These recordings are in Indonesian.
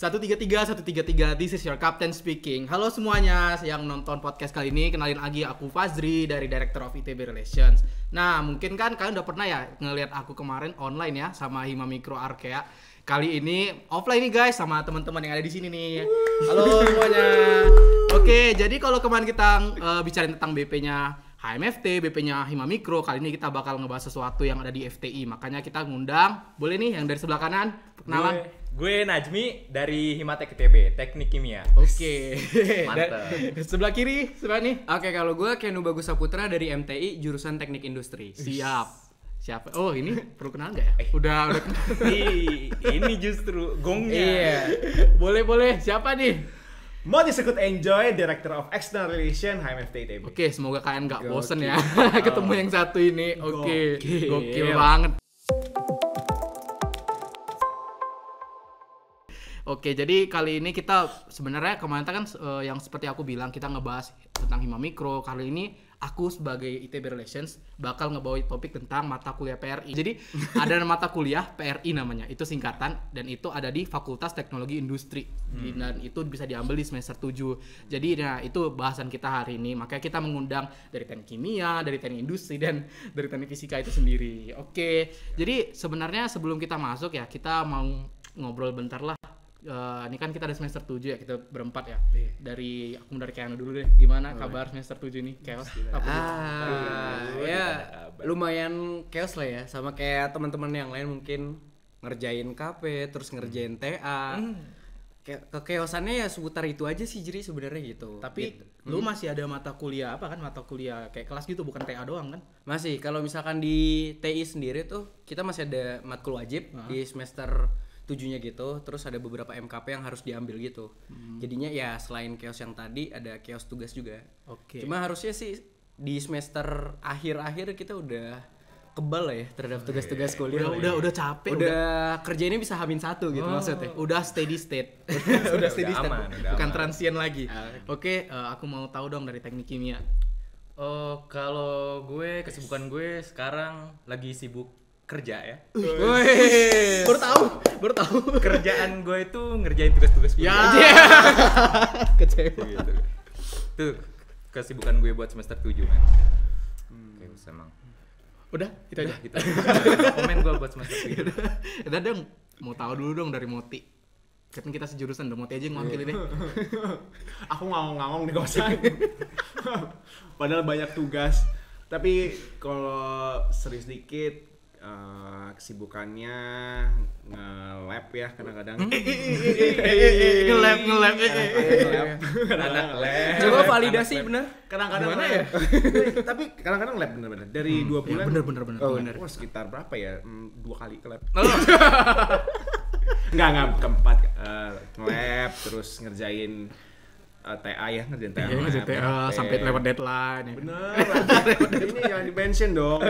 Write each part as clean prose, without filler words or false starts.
133, this is your captain speaking. Halo semuanya yang nonton podcast kali ini, kenalin lagi aku Fazri dari Director of ITB Relations. Nah, mungkin kan kalian udah pernah ya ngelihat aku kemarin online ya sama Hima Mikro Arkea. Kali ini offline nih guys sama teman-teman yang ada di sini nih. Halo semuanya. Oke, jadi kalau kemarin kita bicarain tentang BP-nya HMFT, BP-nya Hima Mikro, kali ini kita bakal ngebahas sesuatu yang ada di FTI. Makanya kita ngundang, boleh nih yang dari sebelah kanan, perkenalan. Gue Najmi dari Himatek ITB, Teknik Kimia. Oke. Mantap. Sebelah kiri, sebelah nih. Oke, kalau gue Kenu Bagus Saputra dari MTI, jurusan Teknik Industri. Siap. Siapa? Oh, ini perlu kenal nggak ya? Udah kenal. Ini justru gongnya. Iya. Boleh. Siapa nih? Mau disebut Enjoy, Director of External Relation HMFT ITB. Oke, semoga kalian nggak bosen ya ketemu yang satu ini. Oke, gokil Gokil. banget. Oke, jadi kali ini kita sebenarnya kemarin kan yang seperti aku bilang kita ngebahas tentang Hima Mikro. Kali ini aku sebagai ITB Relations bakal ngebawa topik tentang mata kuliah PRI. Jadi ada mata kuliah PRI namanya, itu singkatan dan itu ada di Fakultas Teknologi Industri. Dan itu bisa diambil di semester 7. Jadi nah itu bahasan kita hari ini. Makanya kita mengundang dari teknik kimia, dari teknik industri dan dari teknik fisika itu sendiri. Oke. Jadi sebenarnya sebelum kita masuk ya, kita mau ngobrol bentar lah. Ini kan kita ada semester 7 ya, kita berempat ya. Dari aku dari Keanu dulu deh. Gimana kabar semester 7 nih? Chaos. Ya lumayan chaos lah ya, sama kayak teman-teman yang lain mungkin ngerjain KP, terus ngerjain TA. Kekeosannya ya seputar itu aja sih jadi sebenarnya gitu. Tapi lu masih ada mata kuliah apa kan? Mata kuliah kayak kelas gitu, bukan TA doang kan? Masih, kalau misalkan di TI sendiri tuh kita masih ada matkul wajib di semester 7-nya gitu, terus ada beberapa MKP yang harus diambil gitu. Jadinya ya selain chaos yang tadi ada chaos tugas juga. Oke. Cuma harusnya sih di semester akhir-akhir kita udah kebal lah ya terhadap tugas-tugas kuliah. Udah capek. Udah kerjanya bisa hamin satu gitu maksudnya. Udah steady state. Udah steady state. Bukan transient lagi. Oke, aku mau tahu dong dari teknik kimia. Oh, kalau gue kesibukan gue sekarang lagi sibuk kerja ya. Baru tahu. Kerjaan gue itu ngerjain tugas-tugas kuliah. Kecewa. Gitu. Tuh kesibukan gue buat semester 7 kan. Oke, emang. Udah, itu aja. Gitu. Komen gue buat semester 7. Udah dong, mau tahu dulu dong dari Moti. Kan kita sejurusan, udah Moti aja yang ngewakili deh. Aku ngomong-ngomong nih kosan. Padahal banyak tugas. Tapi kalau serius dikit, kesibukannya nge-lab ya kadang-kadang. Nge-lab. Anak lab. Coba validasi bener. Kadang-kadang Gimana ya? Tapi kadang-kadang lab bener-bener. Dari 2 bulan. Bener. Wah, sekitar berapa ya? 2 kali ke lab. Enggak keempat nge-lab terus ngerjain TA ya, ngerjain TA. Iya, ngerjain TA sampai lewat deadline ya. Bener. Ini jangan di-mention dong.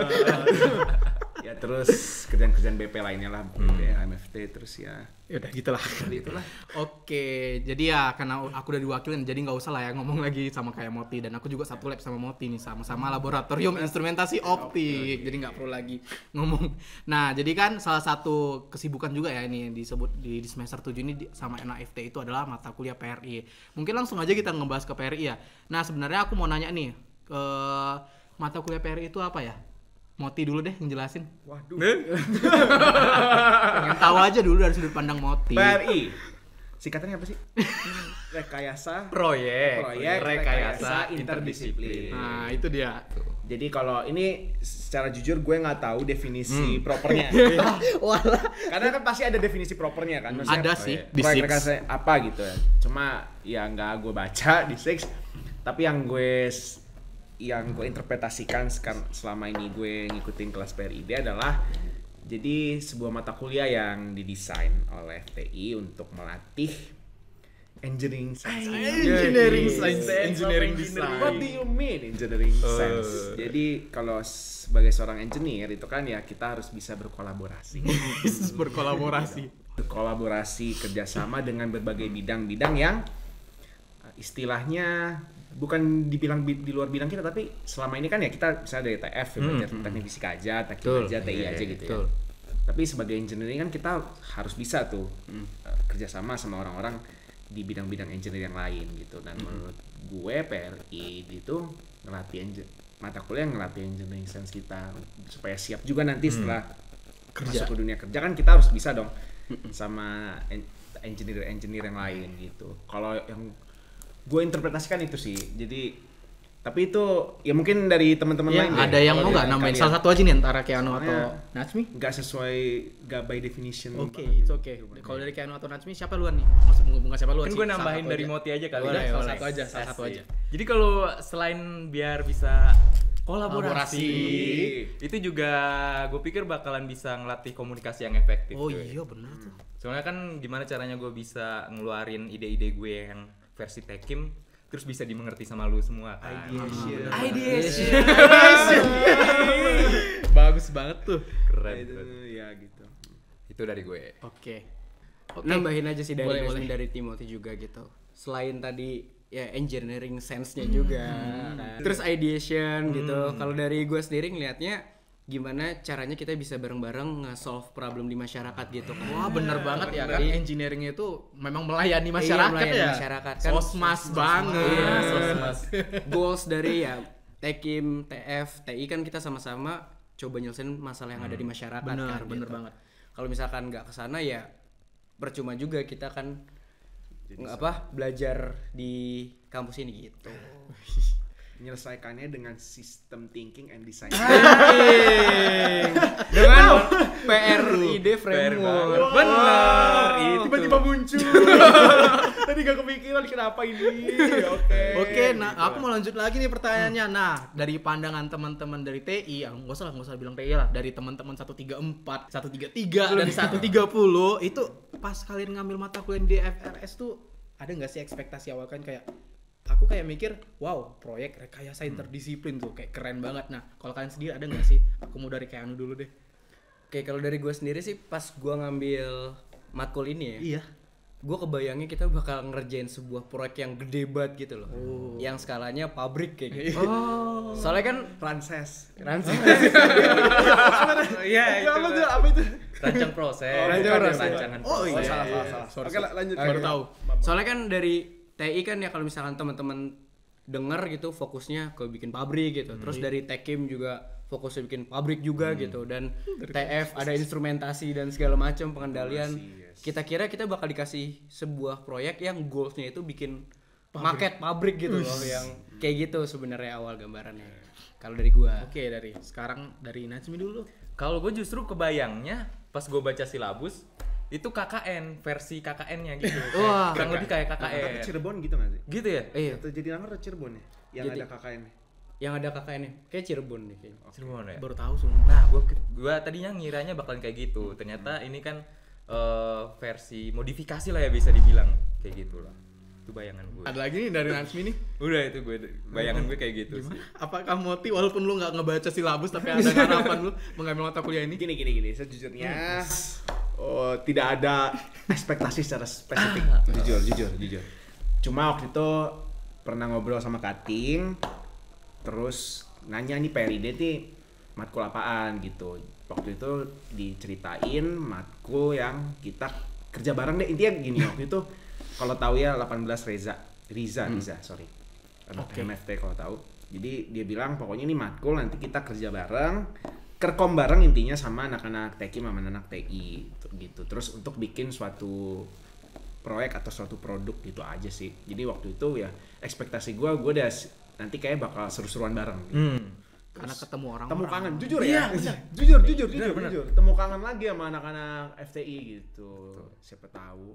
Ya terus kerjaan-kerjaan BP lainnya lah, BP, HMFT terus ya. Ya udah gitulah. Itulah. Oke, jadi ya karena aku udah diwakilin jadi nggak usah lah ya ngomong lagi sama kayak Moti, dan aku juga satu lab sama Moti nih, sama-sama laboratorium instrumentasi optik. Jadi nggak perlu lagi ngomong. Nah, jadi kan salah satu kesibukan juga ya ini disebut di semester 7 ini sama NAFT itu adalah mata kuliah PRI. Mungkin langsung aja kita ngebahas ke PRI ya. Nah, sebenarnya aku mau nanya nih, mata kuliah PRI itu apa ya? Moti dulu deh yang jelasin. Waduh. Pengen tahu aja dulu dari sudut pandang Moti. PRI. Singkatannya apa sih? Rekayasa Proyek rekayasa interdisiplin. Nah, itu dia. Jadi kalau ini secara jujur gue nggak tahu definisi propernya. Karena kan pasti ada definisi propernya kan. Maksudnya, Ada sih di proyek Six. rekayasa apa gitu ya. Cuma ya nggak gue baca di Six. Tapi yang gue interpretasikan selama ini gue ngikutin kelas PRID adalah jadi sebuah mata kuliah yang didesain oleh FTI untuk melatih engineering science. Engineering design. What do you mean engineering science? Jadi kalau sebagai seorang engineer itu kan ya kita harus bisa berkolaborasi. Berkolaborasi kerjasama dengan berbagai bidang-bidang yang istilahnya bukan dibilang di luar bidang kita, tapi selama ini kan ya kita misalnya dari TF belajar teknik fisika aja, teknik aja, TI aja gitu ya. Tapi sebagai engineering kan kita harus bisa tuh kerjasama sama orang-orang di bidang-bidang engineering yang lain gitu. Dan menurut gue PRI itu ngelatih mata kuliah ngelatih engineering sense kita supaya siap juga nanti setelah masuk ke dunia kerja kan kita harus bisa dong sama engineer yang lain gitu. Kalau yang gue interpretasikan itu sih. Jadi tapi itu ya mungkin dari teman-teman Ya, lain deh. ada yang Kalau mau nggak dari nambahin kalian. salah satu aja nih antara Keanu atau Soalnya Natsmi? Nggak sesuai, nggak by definition. Oke, banget it's gitu. okay. Kalau dari Keanu atau Natsmi siapa luan nih? Maksud bukan siapa luan Kan sih? gue salah nambahin satu dari aja. Moti aja kali. Boleh, ya. salah satu aja, salah satu Asik. aja. Jadi kalau selain biar bisa kolaborasi, itu juga gue pikir bakalan bisa ngelatih komunikasi yang efektif. Oh cuy. iya benar tuh. Soalnya kan gimana caranya gue bisa ngeluarin ide-ide gue yang versi Tekim terus bisa dimengerti sama lu semua kan. Ideation. Bagus banget tuh. Keren. Itu keren. ya gitu. Itu dari gue. Oke. Nambahin aja sih dari Boleh, Desmond, boleh. dari Timothy juga gitu. Selain tadi ya engineering sense-nya juga kan. Terus ideation gitu. Kalau dari gue sendiri ngelihatnya gimana caranya kita bisa bareng-bareng nge-solve problem di masyarakat gitu kan. Wah bener banget ya kan, Dari- engineering itu memang melayani masyarakat melayani ya. masyarakat kan. Sosmas banget. Iya, Sosmas. Goals dari ya Tekim, TF, TI kan kita sama-sama coba nyelesain masalah yang ada di masyarakat Bener, kan. bener gitu. banget. Kalau misalkan nggak kesana ya percuma juga kita kan belajar di kampus ini gitu. Menyelesaikannya dengan sistem thinking and design. Dengan PRID framework. Bener. Itu. Tiba-tiba muncul. Tadi gak kepikiran kenapa ini. Oke, nah aku mau lanjut lagi nih pertanyaannya. Nah, dari pandangan teman-teman dari TI, nggak usah bilang TI lah, dari teman-teman 134, 133 dan 130 itu pas kalian ngambil mata kuliah di FRS tuh ada nggak sih ekspektasi awal kan kayak aku kayak mikir, wow, proyek rekayasa interdisiplin tuh kayak keren banget. Nah, kalau kalian sendiri ada nggak sih? Aku mau dari Keanu dulu deh. Oke, kalau dari gue sendiri sih pas gue ngambil matkul ini ya. Iya. Gue kebayangnya kita bakal ngerjain sebuah proyek yang gede banget gitu loh. Yang skalanya pabrik kayak gitu. Soalnya kan Ranses. Iya itu. Apa itu? Rancang proses. Rancang proses. Rancangan Oh, proses. iya. Salah. Oke, lanjut. Baru tahu. Soalnya kan dari TI kan ya kalau misalkan teman-teman denger gitu fokusnya ke bikin pabrik gitu. Terus dari Tekim juga fokusnya bikin pabrik juga gitu, dan TF ada instrumentasi dan segala macam pengendalian. Kita kira kita bakal dikasih sebuah proyek yang goalsnya itu bikin market pabrik gitu loh, yang kayak gitu sebenarnya awal gambarannya. Kalau dari gua. Oke, sekarang dari Natsmi dulu. Kalau gue justru kebayangnya pas gue baca silabus itu KKN, versi KKN-nya gitu. Wah. Kurang lebih kayak Tapi KKN. Cirebon gitu gak sih? Gitu ya? Iya, Atau jadi Langgar atau Cirebon ya? Yang Jadi- ada KKN. yang ada KKN-nya kayak Cirebon nih kayaknya. Cirebon ya? Baru tahu sumpah. Nah, gua tadinya ngiranya bakalan kayak gitu. Ternyata ini kan versi modifikasi lah ya bisa dibilang kayak gitu lah. Itu bayangan gue. Ada lagi nih dari Natsmi nih. Udah itu gue bayangan gue kayak gitu sih. Apakah Moti walaupun lu nggak ngebaca silabus tapi ada harapan lu mengambil mata kuliah ini? Gini. Sejujurnya tidak ada ekspektasi secara spesifik. Jujur. Cuma waktu itu pernah ngobrol sama Kating, terus nanya nih PRID nih matkul apaan gitu. Waktu itu diceritain matkul yang kita kerja bareng deh, intinya gini. Waktu itu kalau tahu ya 18 Riza, sorry. Anak MFT kalau tahu. Jadi dia bilang pokoknya ini matkul nanti kita kerja bareng, kerkom bareng intinya sama anak-anak TEKI sama anak TI gitu. Terus untuk bikin suatu proyek atau suatu produk gitu aja sih. Jadi waktu itu ya ekspektasi gue udah nanti kayak bakal seru-seruan bareng gitu. Karena ketemu orang. Temu kangen, jujur ya. Jujur. Temu kangen lagi sama anak-anak FTI gitu. Siapa tahu.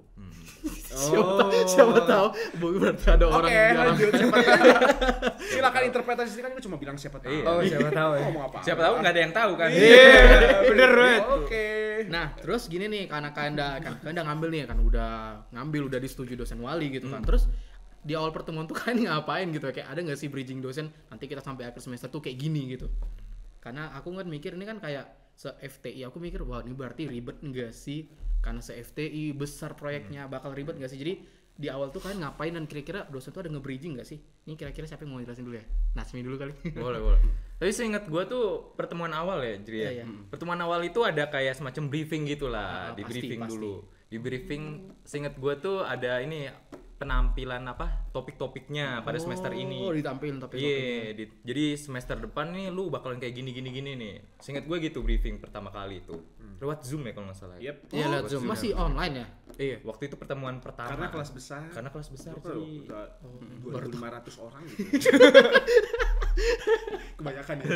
Siapa tahu berarti ada orang Oke, di dalam. lanjut. Siapa tahu. Silakan interpretasi kan gue cuma bilang siapa tahu. Iya. Oh, siapa tahu ya. Ngomong apa? Siapa tahu nggak ada yang tahu kan? Bener banget. Oke. Nah, terus gini nih, karena kalian udah ngambil nih kan, udah disetujui dosen wali gitu kan. Terus di awal pertemuan tuh kalian ngapain gitu, kayak ada nggak sih bridging dosen nanti kita sampai akhir semester tuh kayak gini gitu. Karena aku kan mikir ini kan kayak se-FTI, aku mikir wah ini berarti ribet nggak sih, karena se-FTI besar proyeknya bakal ribet nggak sih. Jadi di awal tuh kalian ngapain dan kira-kira dosen tuh ada nge-bridging nggak sih? Ini kira-kira siapa yang mau jelasin dulu ya? Nasmi dulu kali. Boleh. Tapi seingat gua tuh pertemuan awal ya, Jri ya. Iya. Pertemuan awal itu ada kayak semacam briefing gitulah, di Pasti, briefing pasti. dulu. Di briefing seingat gua tuh ada ini penampilan topik-topiknya pada semester ini. Oh, ditampilin tapi Iya, jadi semester depan nih lu bakalan kayak gini nih. Seingat gue gitu briefing pertama kali itu. Lewat Zoom ya kalau nggak salah. Yep. Iya, lewat Zoom. masih online ya? Iya. Waktu itu pertemuan pertama. Karena kelas besar. Karena kelas besar Itu sih. udah 2.500 orang gitu. Kebanyakan ya.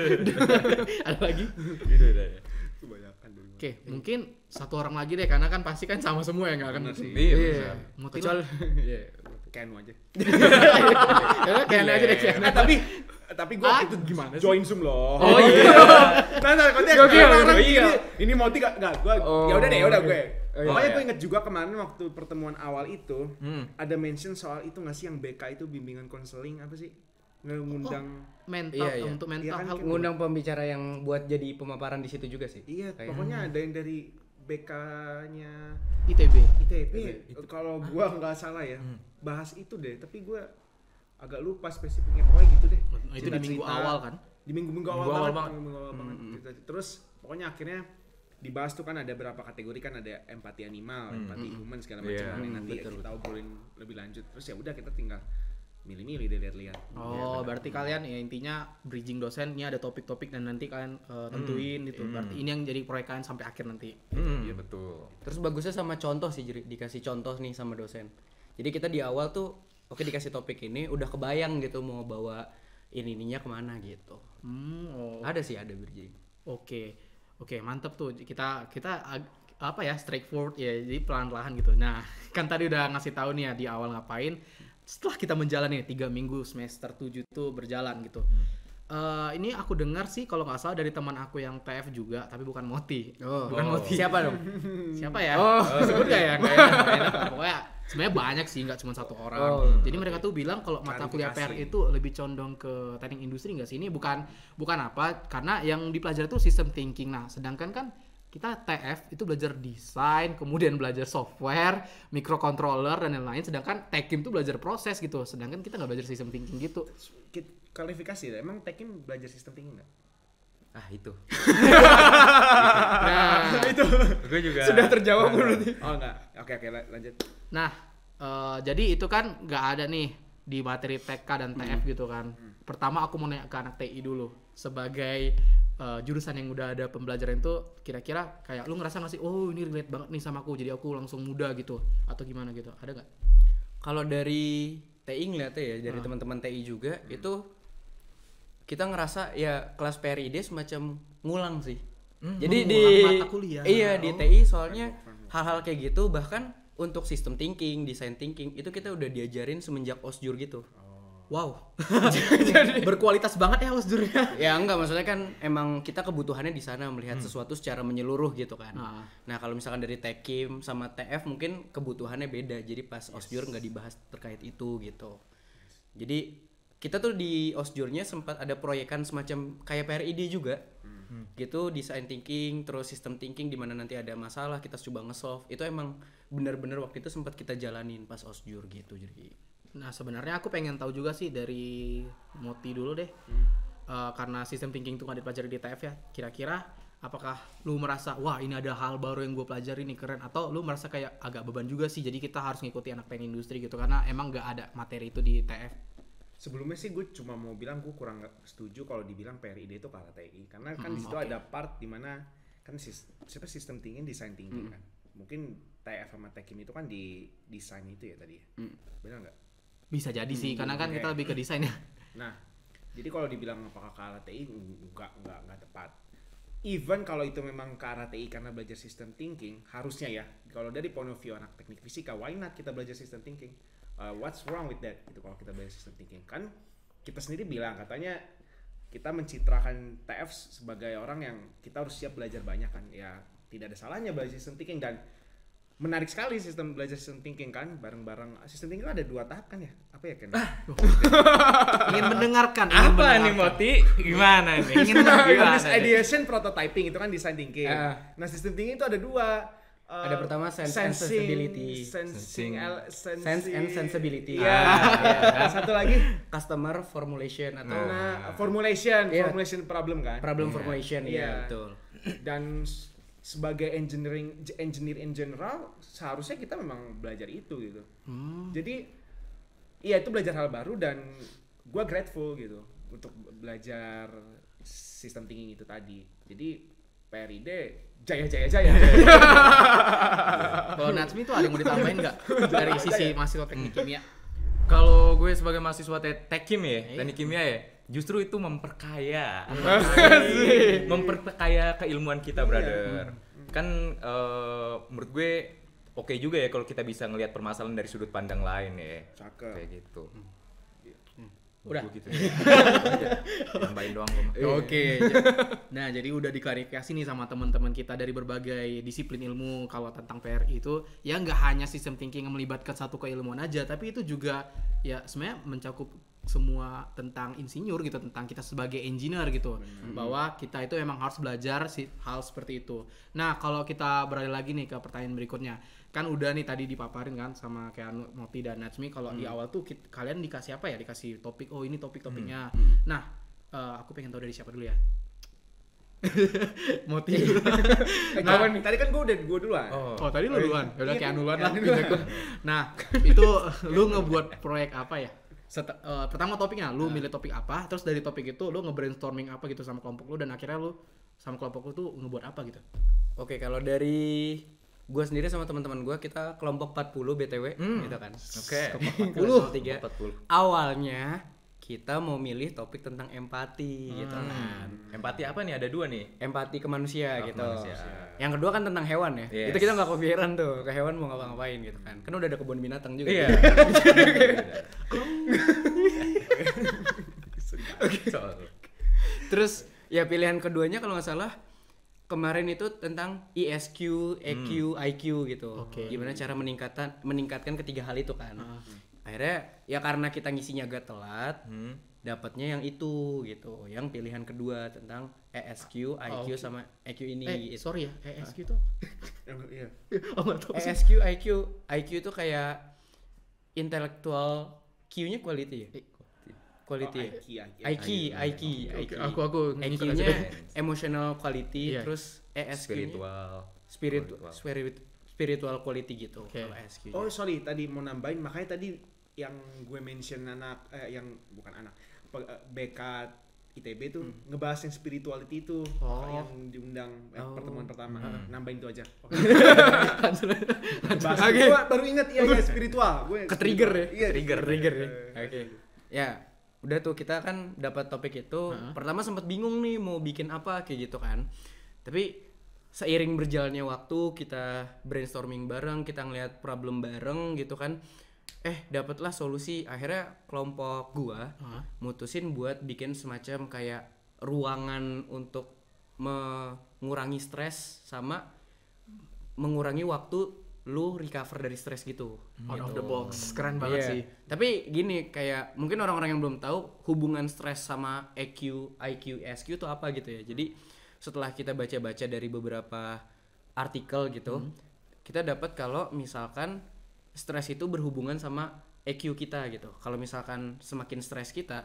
Ada lagi? Gitu dah ya. Kebanyakan dulu. Oke, mungkin satu orang lagi deh karena kan pasti kan sama semua ya nggak kan? Bener sih. Iya, Iya. bener. Moti Kecuali Iya, Kenu aja. ya, kayaknya aja deh kayaknya. Tapi gua itu gimana sih? join Zoom loh. Oh iya. Nah, konteks Oke, orang iya. ini Moti enggak gua Oh, ya udah deh, udah oke. gue. Oh, iya. Makanya Iya. gue inget juga kemarin waktu pertemuan awal itu Hmm. ada mention soal itu nggak sih yang BK itu bimbingan konseling apa sih? Ngundang Mental Iya. untuk mental Iya kan, health. ngundang pembicara yang buat jadi pemaparan di situ juga sih. iya, Kayak- pokoknya ada yang dari BK-nya ITB. ITB. Kalau gua nggak salah ya, bahas itu deh, tapi gua agak lupa spesifiknya pokoknya gitu deh. Itu di minggu awal kan? Di minggu-minggu Minggu awal awal banget. banget. Minggu awal banget. Gitu. Terus pokoknya akhirnya dibahas tuh kan ada berapa kategori kan, ada empati animal, empati human segala macam. Iya. Nah, nanti kita obrolin lebih lanjut. Terus ya udah kita tinggal milih-milih deh, lihat-lihat. Oh, berarti kalian ya intinya bridging dosen ini ada topik-topik dan nanti kalian tentuin gitu. Berarti ini yang jadi proyek kalian sampai akhir nanti. Iya betul. Terus bagusnya sama contoh sih, Jri. Dikasih contoh nih sama dosen. Jadi kita di awal tuh oke dikasih topik ini udah kebayang gitu mau bawa ininya kemana gitu. Oh. Ada sih, ada bridging. Oke, mantep tuh. Kita apa ya, straightforward ya, jadi pelan-pelan gitu. Nah, kan tadi udah ngasih tahu nih ya di awal ngapain. Setelah kita menjalani 3 minggu semester 7 tuh berjalan gitu. Ini aku dengar sih kalau nggak salah dari teman aku yang TF juga, tapi bukan Moti. Bukan Moti. Siapa dong? Siapa ya? Oh. Sebut gak ya? Nggak enak. Pokoknya sebenarnya banyak sih, nggak cuma satu orang. Oh, Jadi mereka tuh bilang kalau mata kuliah PR Klarifikasi. itu lebih condong ke teknik industri nggak sih? Ini bukan apa? Karena yang dipelajari itu system thinking. Nah, sedangkan kan kita TF itu belajar desain, kemudian belajar software, microcontroller dan lain-lain. Sedangkan Tekim tuh belajar proses gitu. Sedangkan kita nggak belajar system thinking gitu. Klarifikasi, emang Tekim belajar sistem thinking nggak? Ah itu. Nah, Itu Gue juga. Sudah terjawab berarti. oh enggak. Oke, lanjut. Nah, jadi itu kan nggak ada nih di materi TK dan TF gitu kan. Pertama aku mau nanya ke anak TI dulu. Sebagai jurusan yang udah ada pembelajaran itu, kira-kira kayak lu ngerasa nggak sih, oh ini relate banget nih sama aku, jadi aku langsung muda gitu, atau gimana gitu, ada nggak? Kalau dari TI ngeliatnya ya, dari teman-teman TI juga itu kita ngerasa ya kelas PRID semacam ngulang sih. Jadi di mengulang mata kuliah. Iya, di TI soalnya hal-hal kayak gitu, bahkan untuk sistem thinking, design thinking itu kita udah diajarin semenjak OSJUR gitu. Wow, berkualitas banget ya osjurnya. Ya enggak, maksudnya kan emang kita kebutuhannya di sana melihat sesuatu secara menyeluruh gitu kan. Nah, kalau misalkan dari Tekim sama TF mungkin kebutuhannya beda. Jadi pas OSJUR nggak dibahas terkait itu gitu. Jadi kita tuh di OSJUR-nya sempat ada proyekan semacam kayak PRID juga. Gitu, design thinking, terus system thinking di mana nanti ada masalah kita coba nge-solve. Itu emang benar-benar waktu itu sempat kita jalanin pas OSJUR gitu. Jadi Nah sebenarnya aku pengen tahu juga sih dari Moti dulu deh. Karena sistem thinking itu nggak dipelajari di TF ya. Kira-kira apakah lu merasa wah ini ada hal baru yang gue pelajari nih keren, atau lu merasa kayak agak beban juga sih, jadi kita harus ngikuti anak teknik industri gitu karena emang nggak ada materi itu di TF. Sebelumnya sih gue cuma mau bilang gue kurang setuju kalau dibilang PRID itu ke arah TI, karena kan di situ ada part dimana kan sistem thinking, design thinking kan. Mungkin TF sama Tekim itu kan di desain itu ya tadi ya. Benar nggak? Bisa jadi sih karena kan kita lebih ke desain ya. Nah, jadi kalau dibilang apakah ke arah TI, enggak tepat. Even kalau itu memang ke arah TI karena belajar system thinking, harusnya ya, kalau dari point of view anak teknik fisika, why not kita belajar system thinking? What's wrong with that? Gitu kalau kita belajar system thinking. Kan kita sendiri bilang katanya kita mencitrakan TF sebagai orang yang kita harus siap belajar banyak kan. Ya, tidak ada salahnya belajar system thinking, dan menarik sekali belajar system thinking kan, bareng-bareng. System thinking ada 2 tahap kan ya? Apa ya Ken? Ingin mendengarkan. Apa nih Moti? Gimana nih? Ingin Business ideation, prototyping itu kan design thinking. Nah, system thinking itu ada 2. Ada pertama sense and sensibility. Sensing. Sense and sensibility. Iya. Satu lagi Customer formulation atau formulation, Iya. formulation problem kan. problem formulation. Iya. Iya, betul. Dan sebagai engineer in general seharusnya kita memang belajar itu gitu. Jadi iya itu belajar hal baru dan gua grateful gitu untuk belajar sistem thinking itu tadi. Jadi PRID jaya. Kalau Natsmi tuh ada yang mau ditambahin nggak dari sisi mahasiswa teknik kimia? Kalau gue sebagai mahasiswa tekkim ya, teknik kimia ya, justru itu memperkaya keilmuan kita, brother. Kan menurut gue oke juga ya kalau kita bisa ngelihat permasalahan dari sudut pandang lain ya. Cakep. Kayak gitu. Udah. Gua gitu. Tambahin doang gua. Oke. Nah, jadi udah diklarifikasi nih sama teman-teman kita dari berbagai disiplin ilmu kalau tentang PRI itu ya nggak hanya sistem thinking yang melibatkan satu keilmuan aja, tapi itu juga ya sebenarnya mencakup semua tentang insinyur gitu, tentang kita sebagai engineer gitu. Bahwa kita itu emang harus belajar hal seperti itu. Nah, kalau kita beralih lagi nih ke pertanyaan berikutnya. Kan udah nih tadi dipaparin kan sama kayak Moti dan Natsmi kalau di awal tuh kalian dikasih apa ya? Dikasih topik, oh ini topik-topiknya. Nah, aku pengen tahu dari siapa dulu ya? Moti dulu. Nah, tadi kan gua duluan. Oh, tadi lu duluan. Ya udah kayak duluan lah. Iya. Nah, itu lu ngebuat proyek apa ya? Pertama topiknya, lu milih topik apa, terus dari topik itu lu nge-brainstorming apa gitu sama kelompok lu dan akhirnya lu sama kelompok lu tuh ngebuat apa gitu. Oke, kalau dari gue sendiri sama teman-teman gue, kita kelompok 40 BTW gitu kan. Oke. Kelompok 40. 3. Awalnya kita mau milih topik tentang empati gitu kan. Empati apa nih? Ada 2 nih. Empati ke manusia gitu. manusia. Yang kedua kan tentang hewan ya. Yes. Itu kita nggak kepikiran tuh ke hewan mau ngapa-ngapain gitu kan. Kan udah ada kebun binatang juga. Iya. Terus ya pilihan keduanya kalau nggak salah kemarin itu tentang ESQ, EQ, IQ gitu. Oke. Gimana cara meningkatkan ketiga hal itu kan. Akhirnya ya karena kita ngisinya agak telat, dapatnya yang itu gitu. Yang pilihan kedua tentang ESQ, IQ sama EQ ini. Sorry ya, ESQ itu Iya. oh nggak tahu sih. ESQ, IQ itu kayak intellectual, Q-nya quality ya. Quality ya? IQ. Oke, aku ngikut EQ-nya aja. emotional quality, Iya. terus ESQ-nya spiritual quality gitu. Oke. Kalau ESQ-nya. Oh sorry, tadi mau nambahin, makanya tadi yang gue mention yang bukan anak BK ITB tuh ngebahas yang spirituality itu yang diundang pertemuan pertama. Nambahin itu aja. Gue baru ingat iya spiritual. Gue Ke-trigger ya? Iya, Trigger ya. Oke. Ya, udah tuh kita kan dapat topik itu. Pertama sempat bingung nih mau bikin apa kayak gitu kan. Tapi seiring berjalannya waktu kita brainstorming bareng, kita ngeliat problem bareng gitu kan. Dapatlah solusi. Akhirnya kelompok gua mutusin buat bikin semacam kayak ruangan untuk mengurangi stres sama mengurangi waktu lu recover dari stres gitu. Out of the box, keren banget Iya. sih. Tapi gini, kayak mungkin orang-orang yang belum tahu hubungan stres sama EQ, IQ, SQ itu apa gitu ya. Jadi setelah kita baca-baca dari beberapa artikel gitu, kita dapat kalau misalkan stres itu berhubungan sama EQ kita gitu. Kalau misalkan semakin stres kita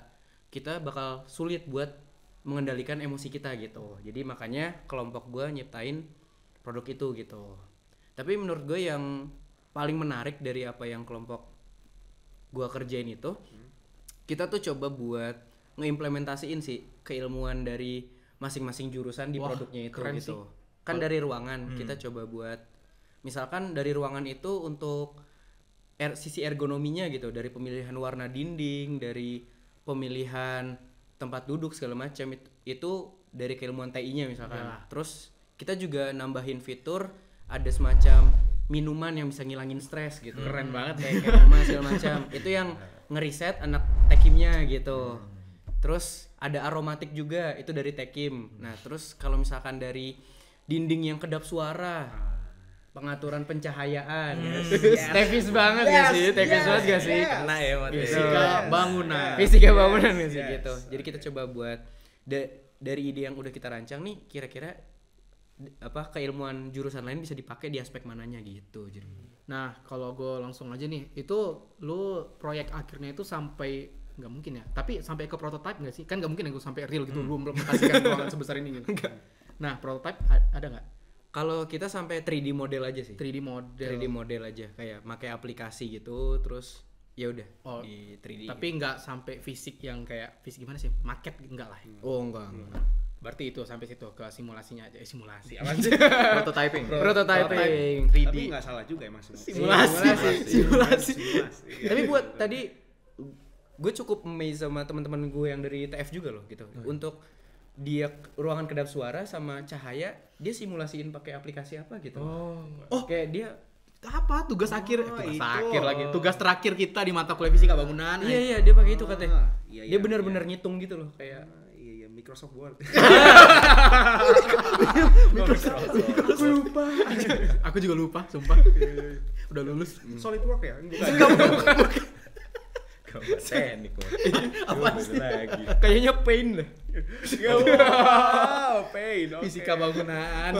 bakal sulit buat mengendalikan emosi kita gitu. Jadi makanya kelompok gue nyiptain produk itu gitu. Tapi menurut gue yang paling menarik dari apa yang kelompok gue kerjain itu, kita tuh coba buat ngeimplementasiin sih keilmuan dari masing-masing jurusan di produknya itu gitu. Kan dari ruangan kita coba buat, misalkan dari ruangan itu untuk sisi ergonominya gitu, dari pemilihan warna dinding, dari pemilihan tempat duduk segala macam itu dari keilmuan TI-nya misalkan. Terus kita juga nambahin fitur ada semacam minuman yang bisa ngilangin stres gitu. Keren banget kayak minuman segala macam. Itu yang ngeriset anak tekimnya gitu. Terus ada aromatik juga, itu dari tekim. Nah, terus kalau misalkan dari dinding yang kedap suara, pengaturan pencahayaan. Tevis banget gak sih? Tevis banget gak sih? Kena ya materi. Fisika bangunan. Fisika bangunan gak sih gitu. Jadi kita coba buat dari ide yang udah kita rancang nih, kira-kira keilmuan jurusan lain bisa dipakai di aspek mananya gitu. Jadi Nah, kalau gue langsung aja nih, itu lu proyek akhirnya itu sampai nggak mungkin ya, tapi sampai ke prototype nggak sih? Kan nggak mungkin ya gue sampai real gitu, lu implementasikan ruangan sebesar ini gitu. Nah, prototype ada nggak? kalau kita sampai 3D model aja sih. 3D model. 3D model aja kayak pakai aplikasi gitu terus ya udah Oh, di 3D. Tapi nggak sampai fisik yang kayak fisik gimana sih? Market enggak lah. Oh enggak. Berarti itu sampai situ ke simulasinya aja. Simulasi apa sih? Prototyping. Prototyping. 3D. Tapi nggak salah juga emang Simulasi. Tapi buat tadi gue cukup amazed sama teman-teman gue yang dari TF juga loh gitu. Untuk dia ruangan kedap suara sama cahaya dia simulasiin pakai aplikasi apa gitu. Oh, kayak dia Apa tugas akhir? Tugas itu. akhir lagi. Tugas terakhir kita di mata kuliah fisika bangunan. iya dia pakai itu katanya. Iya, Dia benar-benar ngitung gitu loh kayak Iya, Microsoft Word. Aku lupa. Aku juga lupa, sumpah. Udah lulus. SolidWorks ya? Teknik. Apa lagi? kayaknya pain lah. Wow, pain. Fisika bangunan.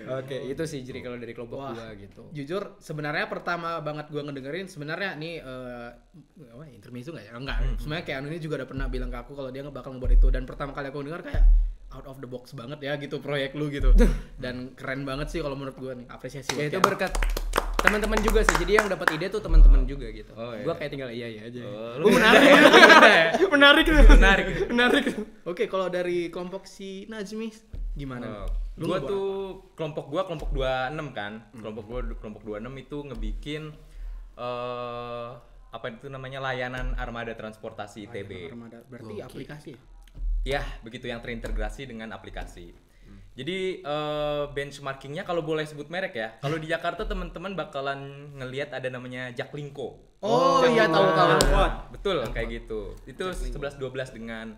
Oke, itu sih jadi kalau dari kelompok Wah, gua gitu. jujur sebenarnya pertama banget gua ngedengerin sebenarnya nih intermezzo nggak ya? Enggak. Sebenarnya kayak Anu ini juga udah pernah bilang ke aku kalau dia bakal ngebuat itu dan pertama kali aku denger kayak out of the box banget ya gitu proyek lu gitu. Dan keren banget sih kalau menurut gua nih. Apresiasi Ya buat itu Kian. berkat teman-teman juga sih. Jadi yang dapat ide tuh teman-teman juga gitu. Oh, iya. Gua kayak tinggal iya aja. Lu Menarik. menarik. Oke, kalau dari kelompok si Najmi gimana? Lu Gua ngebuat tuh kelompok 26 kan. Kelompok 26 itu ngebikin apa itu namanya layanan armada transportasi ITB. Armada. Berarti aplikasi ya? Ya, begitu yang terintegrasi dengan aplikasi. Jadi benchmarkingnya kalau boleh sebut merek ya. Kalau di Jakarta teman-teman bakalan ngelihat ada namanya Jaklingko. Oh iya tahu. Betul kayak gitu. Itu 11-12 dengan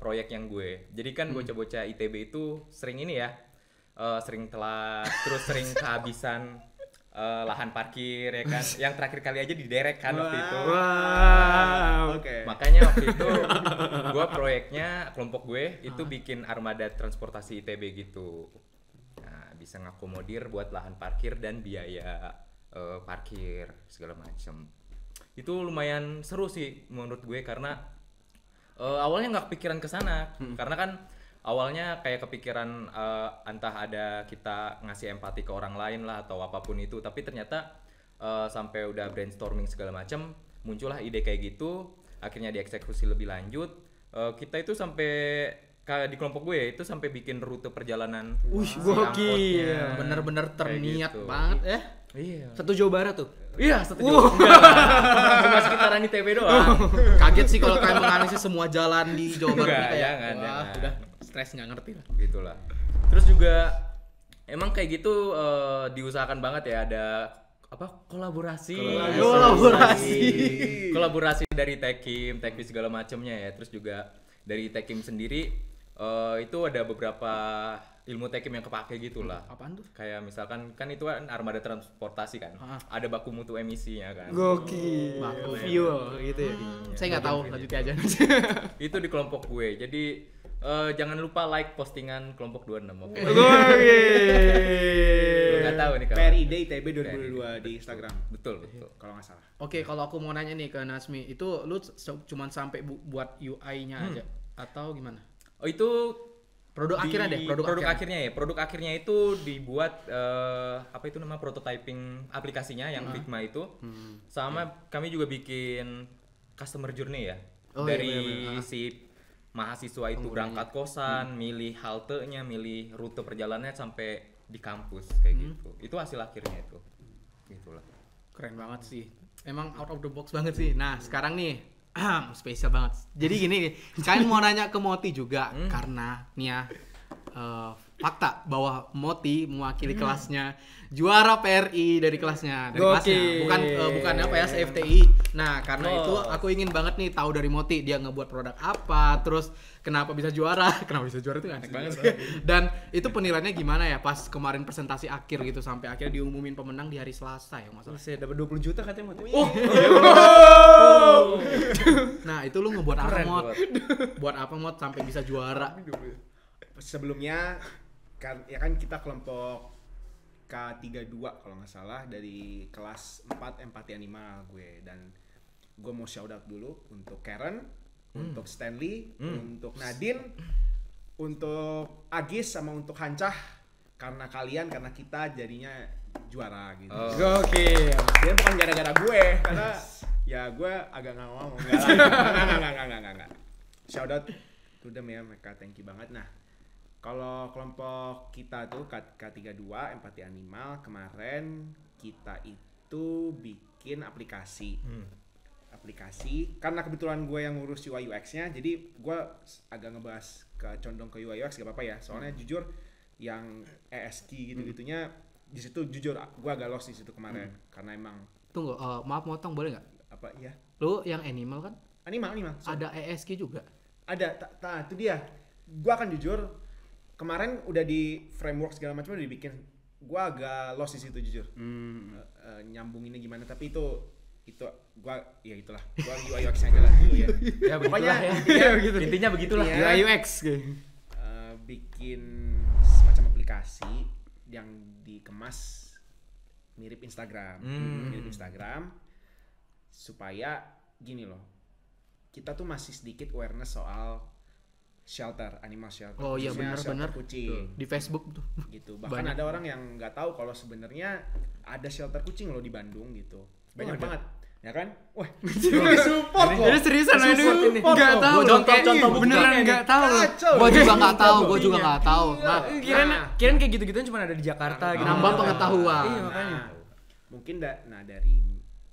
proyek yang gue. Jadi kan bocah-bocah ITB itu sering ini ya. Sering telat, terus sering kehabisan lahan parkir ya kan. Yang terakhir kali aja diderek kan waktu itu. Oke. Makanya waktu itu gue proyeknya kelompok gue itu bikin armada transportasi ITB gitu. Nah, bisa ngakomodir buat lahan parkir dan biaya parkir segala macam. Itu lumayan seru sih menurut gue karena awalnya nggak kepikiran ke sana karena kan awalnya kayak kepikiran entah ada kita ngasih empati ke orang lain lah atau apapun itu, tapi ternyata sampai udah brainstorming segala macam muncullah ide kayak gitu, akhirnya dieksekusi lebih lanjut. Kita itu sampai di kelompok gue itu sampai bikin rute perjalanan si gokil. angkotnya. Bener-bener Kayak terniat gitu. banget ya. Iya. Satu Jawa Barat tuh. Iya, setuju. Enggak. Cuma sekitaran ITB doang. Kaget sih kalau kayak menganalisis semua jalan di Jawa Barat Enggak, nih kayak jangan. udah stres nggak ngerti lah. Gitulah. Terus juga emang kayak gitu diusahakan banget ya ada apa kolaborasi dari Tekim segala macamnya ya. Terus juga dari Tekim sendiri itu ada beberapa ilmu Tekim yang kepake gitu lah. Apaan tuh? Kayak misalkan kan itu kan armada transportasi kan. Ada baku mutu emisinya kan. Gokil. Fuel gitu ya. Saya nggak tahu, lanjutin aja. Itu di kelompok gue. Jadi jangan lupa like postingan kelompok 26. Oke. Lu nggak tahu nih kalau PRID ITB 2022 di Instagram. betul. Kalau nggak salah. Oke, kalau aku mau nanya nih ke Nasmi, itu lu cuman sampai buat UI-nya aja atau gimana? Oh itu Produk akhirnya deh, produk akhirnya ya. Produk akhirnya itu dibuat apa itu nama prototyping aplikasinya yang Figma itu. Sama kami juga bikin customer journey ya. Oh, dari si mahasiswa itu berangkat kosan, milih haltenya, milih rute perjalanannya sampai di kampus kayak gitu. Itu hasil akhirnya itu. Gitulah. Keren banget sih. Emang out of the box banget sih. Nah, sekarang nih spesial banget. Jadi gini nih, kalian mau nanya ke Moti juga karena nih ya fakta bahwa Moti mewakili kelasnya juara PRI dari kelasnya, bukan apa ya FTI. Nah, karena itu aku ingin banget nih tahu dari Moti dia ngebuat produk apa, terus kenapa bisa juara itu aneh banget sih. Dan itu penilaiannya gimana ya pas kemarin presentasi akhir gitu sampai akhirnya diumumin pemenang di hari Selasa ya masalah. Saya dapat 20 juta katanya Mot. Nah, itu lu ngebuat apa Mot? Buat apa Mot sampai bisa juara? Sebelumnya ya kan kita kelompok K32 kalau nggak salah dari kelas 4 empati animal gue, dan gue mau shout out dulu untuk Karen, untuk Stanley, untuk Nadine, untuk Agis sama untuk Hancah, karena kita jadinya juara gitu. Gokil. Dia bukan gara-gara gue, karena ya gue agak nggak mau, nggak. Shout out to them ya, mereka thank you banget. Nah, kalau kelompok kita tuh K32 empati animal, kemarin kita itu bikin aplikasi. Karena kebetulan gue yang ngurus UI UX-nya, jadi gue agak ngebahas condong ke UI UX, gak apa-apa ya. Soalnya jujur yang ESG gitu-gitunya di situ jujur gue agak lost di situ kemarin, karena emang Tunggu, maaf motong boleh nggak? apa ya? Lu yang animal kan? Animal. Ada ESG juga. Ada, itu dia. Gue akan jujur, kemarin udah di framework segala macam udah dibikin, gue agak lost di situ jujur. Nyambunginnya gimana, tapi itu gue ya itulah, gue UI UX aja lah dulu ya. Ya Pokoknya begitulah ya. Intinya begitulah. Iya. UI UX bikin semacam aplikasi yang dikemas mirip Instagram, supaya gini loh, kita tuh masih sedikit awareness soal shelter, animal shelter. Oh iya, khususnya benar-benar. shelter kucing. Di Facebook tuh. Gitu. Bahkan ada orang yang nggak tahu kalau sebenarnya ada shelter kucing loh di Bandung gitu. Banyak banget. Ya kan? Wah, support loh. Jadi seriusan ini nggak tahu. Contoh beneran nggak tahu. Gua juga nggak tahu. Nah, kirain kayak gitu-gituan cuma ada di Jakarta gitu. Nambah pengetahuan. Iya, makanya. Mungkin dari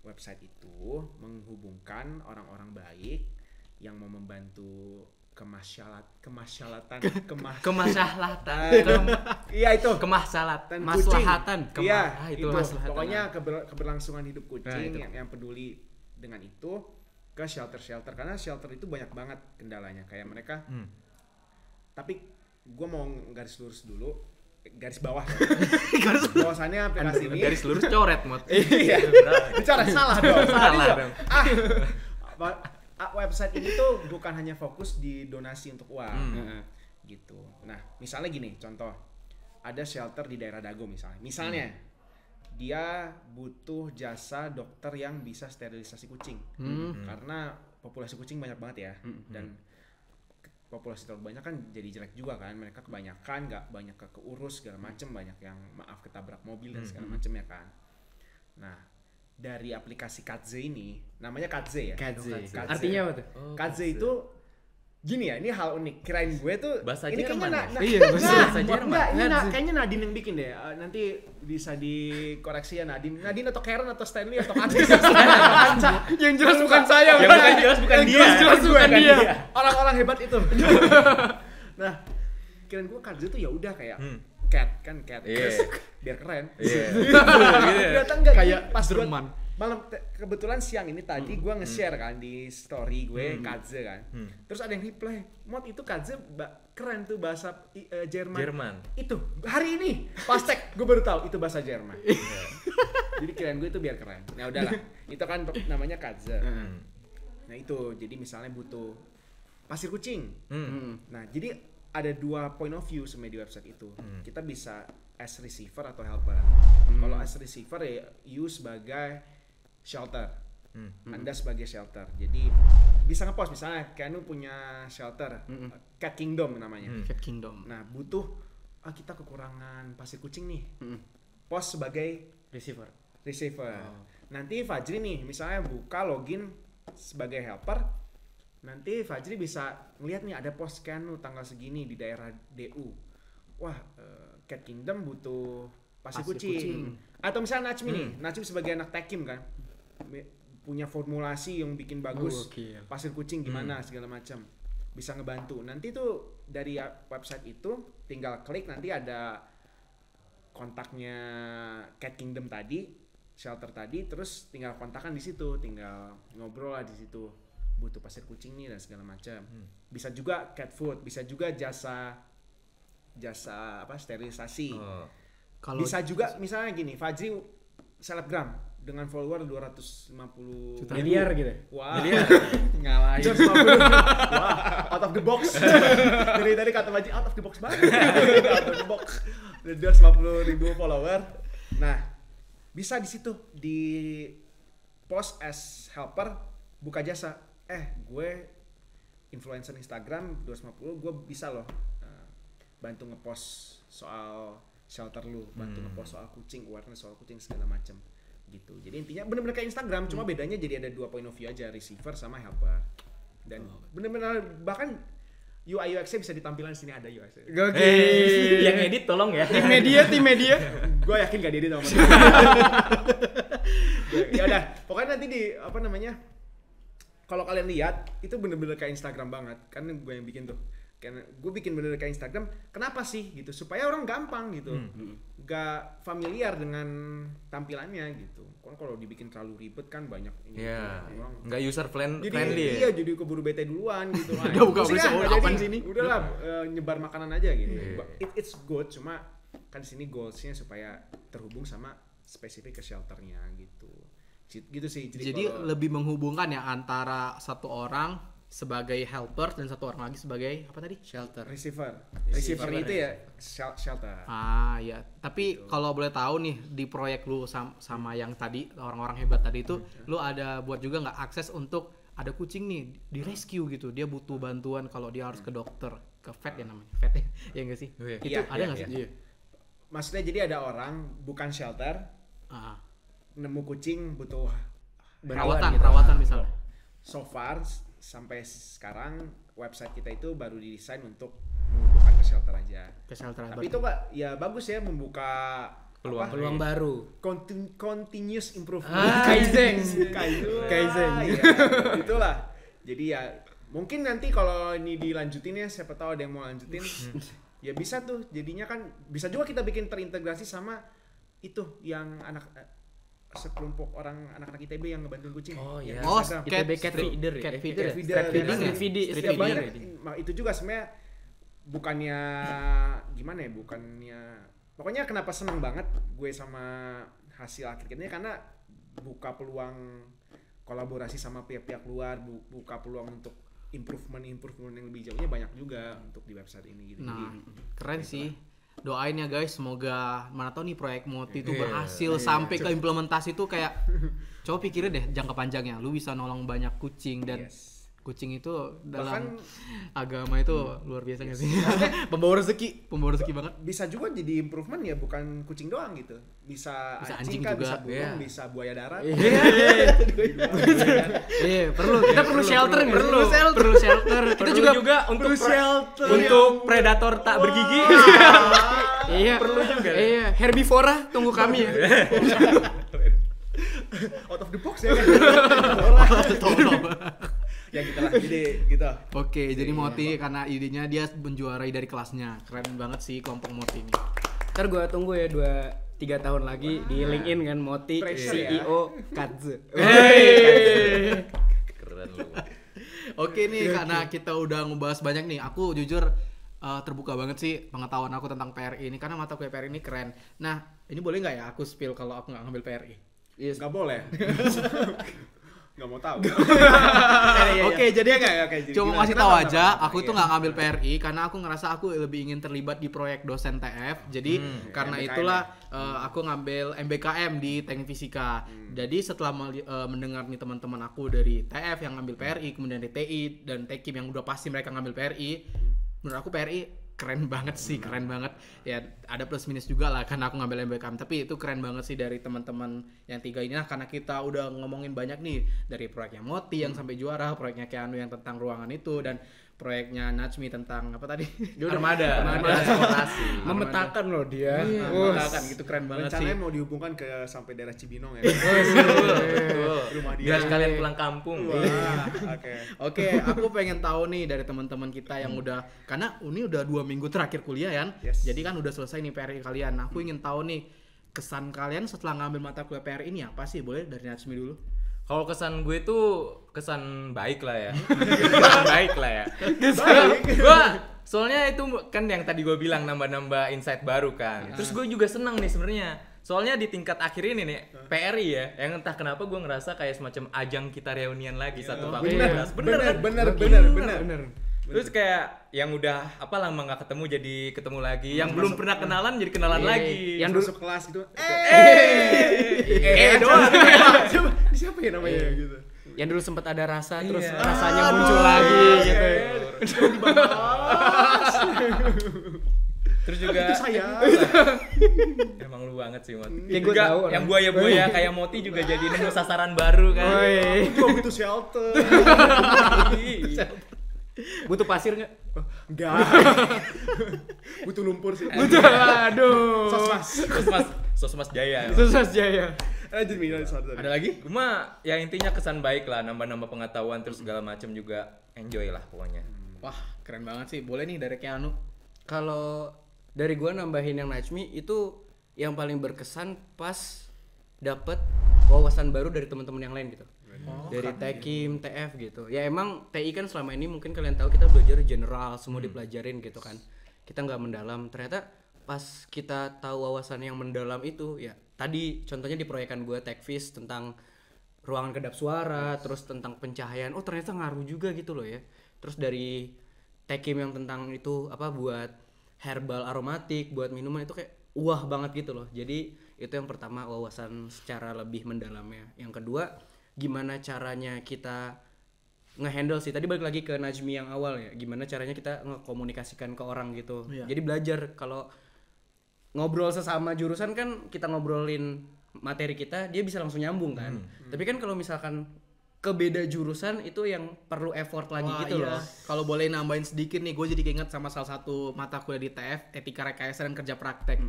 website itu menghubungkan orang-orang baik yang mau membantu kemaslahatan. Iya itu. Kemaslahatan. Kucing. Maslahatan. Iya, itu itu. maslahatan. Pokoknya keberlangsungan hidup kucing Nah, yang peduli dengan itu ke shelter, karena shelter itu banyak banget kendalanya kayak mereka. Tapi gue mau garis lurus dulu, garis bawah. Bahwasannya aplikasi ini Garis lurus coret mod. iya. Bicara salah dong. Salah dong. Website ini tuh bukan hanya fokus di donasi untuk uang. Gitu. Nah, misalnya gini, contoh. Ada shelter di daerah Dago misalnya. Dia butuh jasa dokter yang bisa sterilisasi kucing. Karena populasi kucing banyak banget ya. Dan populasi terlalu banyak kan jadi jelek juga kan. Mereka kebanyakan nggak banyak keurus segala macem, banyak yang ketabrak mobil dan segala macem ya kan. Nah, dari aplikasi Katze ini, namanya Katze ya. Katze. Artinya apa tuh? Katze itu gini ya, ini hal unik. Kirain gue tuh Bahasa ini Jerman kayaknya ya? Iya, bahasa Jerman. kayaknya Nadine yang bikin deh. Nanti bisa dikoreksi ya Nadine atau Karen atau Stanley atau Katze. Yang jelas bukan saya. Yang jelas bukan dia. Jelas bukan dia. Orang-orang hebat itu. Nah, kirain gue Katze tuh ya udah kayak cat. Terus biar keren. Ternyata enggak, Kayak pas Jerman. malam kebetulan siang ini tadi gue nge-share kan di story gue Katze kan. Terus ada yang reply, "Mod itu Katze keren tuh bahasa Jerman." Itu hari ini pas tag gue baru tahu itu bahasa Jerman. Jadi kirain gue itu biar keren. Ya udahlah. Itu kan namanya Katze. Nah itu jadi misalnya butuh pasir kucing. Nah, jadi ada dua point of view sebenarnya di website itu. Kita bisa as receiver atau helper. Kalau as receiver ya you sebagai shelter. Anda sebagai shelter. Jadi bisa ngepost misalnya kayak punya shelter Cat Kingdom namanya. Cat Kingdom. Nah, butuh kita kekurangan pasir kucing nih. Post sebagai Receiver. Nanti Fajri nih misalnya buka login sebagai helper. Nanti Fajri bisa ngeliat nih ada post Kanu tanggal segini di daerah DU. Wah, Cat Kingdom butuh pasir kucing. Atau misalnya Najmi nih, Najmi sebagai anak tekim kan, punya formulasi yang bikin bagus. Pasir kucing gimana segala macam. Bisa ngebantu. Nanti tuh dari website itu tinggal klik, nanti ada kontaknya Cat Kingdom tadi, shelter tadi, terus tinggal kontakan di situ, tinggal ngobrol lah di situ. Butuh pasir kucing nih dan segala macam. Bisa juga cat food, bisa juga jasa sterilisasi. Bisa juga misalnya gini, Fajri selebgram dengan follower 250 miliar gitu. Wah. Ngalahin. Wah. out of the box. Dari kata Maji out of the box banget. Out of the box. Udah 250.000 follower. Nah, bisa di situ di post as helper buka jasa. Gue influencer Instagram 250, gue bisa loh bantu ngepost soal shelter lu, bantu ngepost soal kucing, awareness soal kucing segala macem gitu. Jadi intinya bener-bener kayak Instagram, cuma bedanya jadi ada 2 point of view aja, receiver sama helper. Dan bener-bener bahkan UI UX-nya bisa ditampilan sini ada UX. Yang edit tolong ya. Tim media. Gue yakin gak diedit sama ya udah, pokoknya nanti di apa namanya? Kalau kalian lihat itu bener-bener kayak Instagram banget. Kan gue yang bikin tuh. Karena gue bikin bener-bener kayak Instagram. Kenapa sih gitu? Supaya orang gampang gitu. Gak familiar dengan tampilannya gitu. Kan kalau dibikin terlalu ribet kan banyak ini. Iya. Orang Enggak user friendly iya, ya. jadi keburu bete duluan gitu. Udah buka apaan sini? Udahlah nyebar makanan aja gitu. It's good, cuma kan di sini goalsnya supaya terhubung sama spesifik ke shelternya gitu. Gitu sih. Jadi lebih menghubungkan ya antara satu orang sebagai helper dan satu orang lagi sebagai apa tadi? Shelter. receiver itu ya shelter. Ya. Tapi kalau boleh tahu nih di proyek lu sama yang tadi orang-orang hebat tadi itu, lu ada buat juga nggak akses untuk ada kucing nih di rescue gitu, dia butuh bantuan kalau dia harus ke dokter, ke vet ya namanya, vet ya nggak sih? Itu ada nggak sih? Iya. Maksudnya jadi ada orang bukan shelter nemu kucing butuh perawatan misalnya. So far sampai sekarang website kita itu baru didesain untuk menghubungkan ke shelter aja. Ke shelter. Tapi itu Pak ya bagus ya membuka Peluang baru. Continuous improvement. Kaizen. Ya, itulah. Jadi ya mungkin nanti kalau ini dilanjutin ya, siapa tahu ada yang mau lanjutin. Ya bisa tuh. Jadinya kan bisa juga kita bikin terintegrasi sama itu yang sekelompok orang anak-anak ITB yang ngebantuin kucing. Oh iya. Cat feeder. Itu juga sebenarnya bukannya gimana ya, pokoknya kenapa seneng banget gue sama hasil akhir ini karena buka peluang kolaborasi sama pihak-pihak luar, buka peluang untuk improvement yang lebih jauhnya banyak juga untuk di website ini gitu. Nah, jadi keren sih. Doain ya guys, semoga mana tahu nih proyek Moti itu berhasil sampai ke implementasi tuh kayak coba pikirin deh jangka panjangnya, lu bisa nolong banyak kucing dan kucing itu dalam agama itu luar biasa nggak sih? Pembawa rezeki banget. Bisa juga jadi improvement ya, bukan kucing doang gitu. Bisa anjing kan, bisa burung, bisa buaya darat. Kita perlu shelter nggak? Perlu shelter. Kita juga untuk predator tak bergigi. Iya, perlu juga. Iya, herbivora tunggu kami ya. Out of the box ya kan. Ya gitu lah, jadi gitu. Oke, jadi Moti karena idenya dia menjuarai dari kelasnya. Keren banget sih kelompok Moti ini. Ntar gue tunggu ya 2-3 tahun lagi di LinkedIn kan Moti CEO Katze. Keren lu. Oke nih, karena kita udah ngebahas banyak nih. Aku jujur terbuka banget sih pengetahuan aku tentang PRI ini karena mata kuliah PRI ini keren. Nah, ini boleh nggak ya aku spill kalau aku nggak ngambil PRI? Yes. Nggak boleh. Nggak mau tahu. Oke, jadi cuma kasih tahu aja, aku tuh nggak ngambil PRI karena aku ngerasa aku lebih ingin terlibat di proyek dosen TF. Jadi karena MBKM itulah aku ngambil MBKM di Teknik Fisika. Jadi setelah mendengar nih teman-teman aku dari TF yang ngambil PRI, kemudian dari TI dan Tekim yang udah pasti mereka ngambil PRI, menurut aku PRI keren banget sih, keren banget. Ya ada plus minus juga lah karena aku ngambil MBKM, tapi itu keren banget sih dari teman-teman yang 3 ini lah, karena kita udah ngomongin banyak nih dari proyeknya Moti yang sampai juara, proyeknya Keanu yang tentang ruangan itu, dan proyeknya Najmi tentang apa tadi? Armada transportasi. Memetakan loh dia. Memetakan gitu, keren banget sih. Rencananya mau dihubungkan ke sampai daerah Cibinong ya. Rumah dia. Biar sekalian pulang kampung. Oke, aku pengen tahu nih dari teman-teman kita yang udah, karena ini udah 2 minggu terakhir kuliah kan. Jadi kan udah selesai nih PRI kalian. Aku ingin tahu nih kesan kalian setelah ngambil mata kuliah PRI ini apa sih? Boleh dari Najmi dulu. Kalau kesan gue tuh kesan baik lah ya. Kesan baik lah ya. Gue soalnya itu kan yang tadi gue bilang nambah-nambah insight baru kan. Terus gue juga seneng nih sebenarnya. Soalnya di tingkat akhir ini nih PRI ya, yang entah kenapa gue ngerasa kayak semacam ajang kita reunian lagi satu fakultas. Bener. Terus kayak yang udah lama nggak ketemu jadi ketemu lagi, yang belum pernah kenalan jadi kenalan lagi. Yang masuk kelas gitu. Doang. Coba siapa ya namanya gitu. Yang dulu sempat ada rasa terus rasanya muncul lagi gitu. Terus juga itu saya. Emang lu banget sih, Mot. Kayak gua Juga tahu yang buaya-buaya kayak Moti juga jadi nemu sasaran baru kan. Gua butuh shelter. Butuh pasir nggak? Enggak. Butuh lumpur sih. Aduh. Sosmas Jaya. Sukses Jaya. Lanjut Mi, sorry. Ada lagi? Cuma ya intinya kesan baik lah, nambah-nambah pengetahuan terus segala macam juga enjoy lah pokoknya. Wah, keren banget sih. Boleh nih dari Keanu. Kalau dari gua nambahin yang Najmi itu yang paling berkesan pas dapet wawasan baru dari teman-teman yang lain gitu. Dari Tekim, TF gitu. Ya emang TI kan selama ini mungkin kalian tahu kita belajar general, semua dipelajarin gitu kan. Kita nggak mendalam. Ternyata pas kita tahu wawasan yang mendalam itu ya tadi contohnya di proyekan gue Techfish tentang ruangan kedap suara, terus tentang pencahayaan. Oh ternyata ngaruh juga gitu loh ya. Terus dari Tekim yang tentang itu buat herbal aromatik, buat minuman itu kayak wah banget gitu loh. Jadi itu yang pertama, wawasan secara lebih mendalamnya. Yang kedua, gimana caranya kita ngehandle sih. Tadi balik lagi ke Najmi yang awal ya. Gimana caranya kita ngekomunikasikan ke orang gitu. Iya. Jadi belajar kalau ngobrol sesama jurusan kan kita ngobrolin materi kita, dia bisa langsung nyambung kan. Tapi kan kalau misalkan ke beda jurusan itu yang perlu effort lagi gitu loh. Kalau boleh nambahin sedikit nih, gue jadi keinget sama salah satu mata kuliah di TF, Etika Rekayasa dan Kerja Praktek.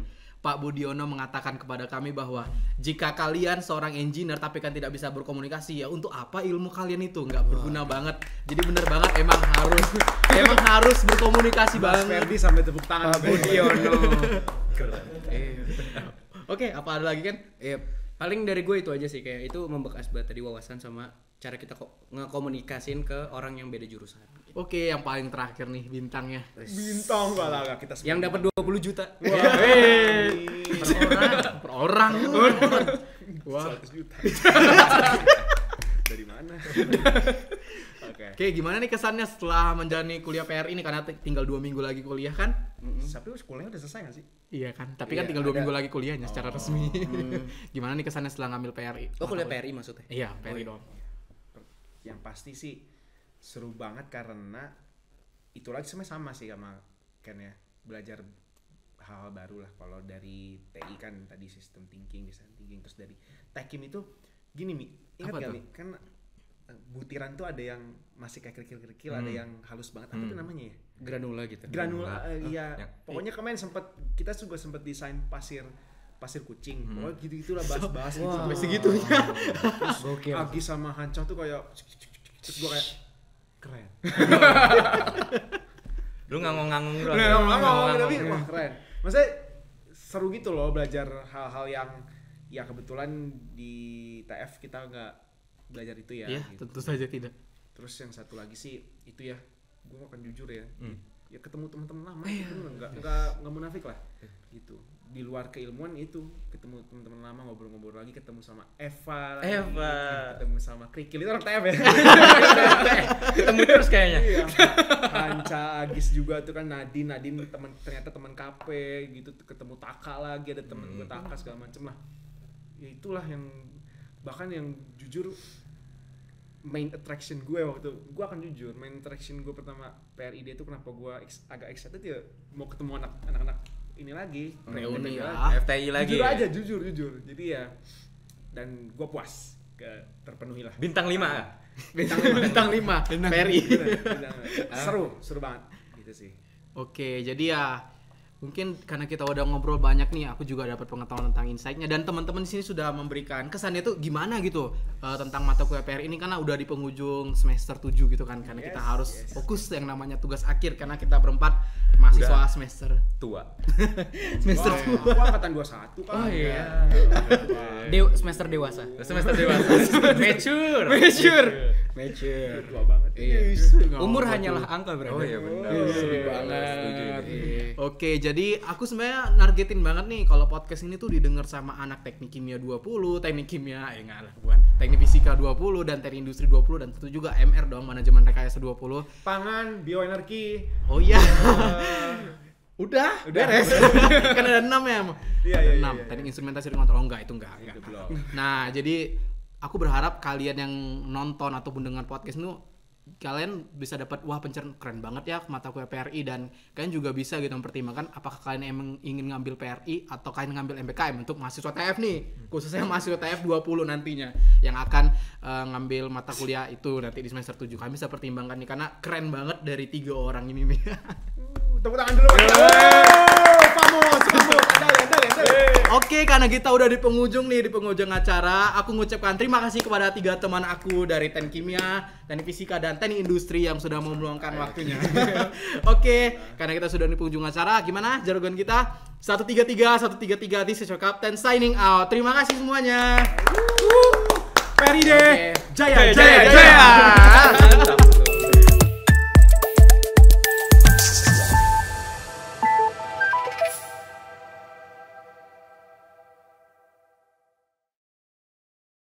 Pak Budiono mengatakan kepada kami bahwa jika kalian seorang engineer tapi kan tidak bisa berkomunikasi, ya untuk apa ilmu kalian itu? Nggak berguna banget. Jadi bener banget emang harus berkomunikasi Mas banget. Ferdi sampai tepuk tangan. Pak Budiono. Keren. Oke, apa ada lagi kan? Ya paling dari gue itu aja sih, kayak itu membekas banget tadi wawasan sama cara kita ngekomunikasin ke orang yang beda jurusan. Oke, yang paling terakhir nih bintangnya. Bintang enggak lah kita semua. Yang dapat 20 juta. Per orang. Wah, 100 juta. Dari mana? Oke. Oke, gimana nih kesannya setelah menjalani kuliah PR ini, karena tinggal 2 minggu lagi kuliah kan? Tapi sekolahnya udah selesai gak sih? Iya kan, tapi kan Iya, tinggal 2 ada. minggu lagi kuliahnya secara resmi. Gimana nih kesannya setelah ngambil PRI? Oh kuliah PRI maksudnya? Iya, PRI dong. Yang pasti sih seru banget karena itu lagi sama sih sama Ken ya, belajar hal-hal baru lah. Kalau dari TI kan tadi sistem thinking, design thinking, terus dari Tekim itu gini Mi, ingat Apa gak tuh? Mi? Kan butiran tuh ada yang masih kayak kerikil-kerikil, ada yang halus banget. Apa tuh namanya ya? Granula gitu. Granula, iya. Ya. Pokoknya kemarin kita juga sempat desain pasir kucing. Pokoknya gitu-gitulah bahas-bahas gitu. Sampai segitunya. Gokil. Agi sama Hancang tuh kayak terus gua kayak keren. Lu ngangong-ngangong doang. Ngomong tapi wah keren. Maksudnya seru gitu loh belajar hal-hal yang ya kebetulan di TF kita nggak belajar itu ya. Iya, Gitu. tentu saja tidak. Terus yang satu lagi sih itu ya, gua akan jujur ya. Ya ketemu teman-teman lama gitu, nggak munafik lah. Gitu. Di luar keilmuan itu ketemu teman-teman lama, ngobrol-ngobrol lagi, ketemu sama Eva lagi, ketemu sama Krikil, itu orang TF ya. Ketemu terus kayaknya. Iya. Hanca, Agis juga tuh kan, Nadine ternyata teman KP gitu, ketemu Taka lagi, ada temen gue Taka segala macem lah. Ya itulah yang bahkan yang jujur main attraction gue akan jujur, main attraction gue pertama PRID itu kenapa gue agak excited ya, mau ketemu anak-anak ini lagi, Reuni ya. FTI lagi. jujur ya? aja, jujur. Jadi ya, dan gue puas, terpenuhi lah. Bintang 5. Bintang 5 PRI. Seru banget gitu sih. Oke, jadi ya mungkin karena kita udah ngobrol banyak nih, aku juga dapat pengetahuan tentang insight-nya, dan teman-teman di sini sudah memberikan kesannya tuh gimana gitu tentang mata kuliah PR ini, karena udah di penghujung semester 7 gitu kan, karena kita harus fokus yang namanya tugas akhir, karena kita berempat mahasiswa semester Tua. semester Gua angkatan 21 kan. Oh iya. Semester dewasa. Semester dewasa. Mature. Mature. Tua banget. Umur hanyalah angka berarti. Oh iya benar. Seru banget. Setuju ini. Oke, jadi aku sebenarnya nargetin banget nih kalau podcast ini tuh didengar sama anak teknik kimia 20, teknik kimia enggak lah, bukan. Teknik fisika 20 dan teknik industri 20 dan tentu juga MR dong, manajemen rekayasa 20. Pangan, bioenergi. Oh iya. Udah beres. Kan ada 6 ya. Iya, Ada iya, 6. iya. Teknik instrumentasi dan kontrol. Oh enggak, itu enggak. Itu belum. Nah, jadi aku berharap kalian yang nonton ataupun dengar podcast itu kalian bisa dapat wah pencerahan keren banget ya mata kuliah PRI, dan kalian juga bisa gitu mempertimbangkan apakah kalian emang ingin ngambil PRI atau kalian ngambil MBKM untuk mahasiswa TF nih, khususnya mahasiswa TF 20 nantinya yang akan ngambil mata kuliah itu nanti di semester 7. Kami bisa pertimbangkan nih karena keren banget dari 3 orang ini nih. Tepuk tangan dulu. Vamos. Oke, karena kita udah di penghujung acara, aku mengucapkan terima kasih kepada 3 teman aku dari Teknik Kimia, Teknik Fisika, dan Teknik Industri yang sudah mau meluangkan waktunya. Oke, karena kita sudah di penghujung acara, gimana jargon kita? 133, this is your captain signing out. Terima kasih semuanya. Peride. Jaya.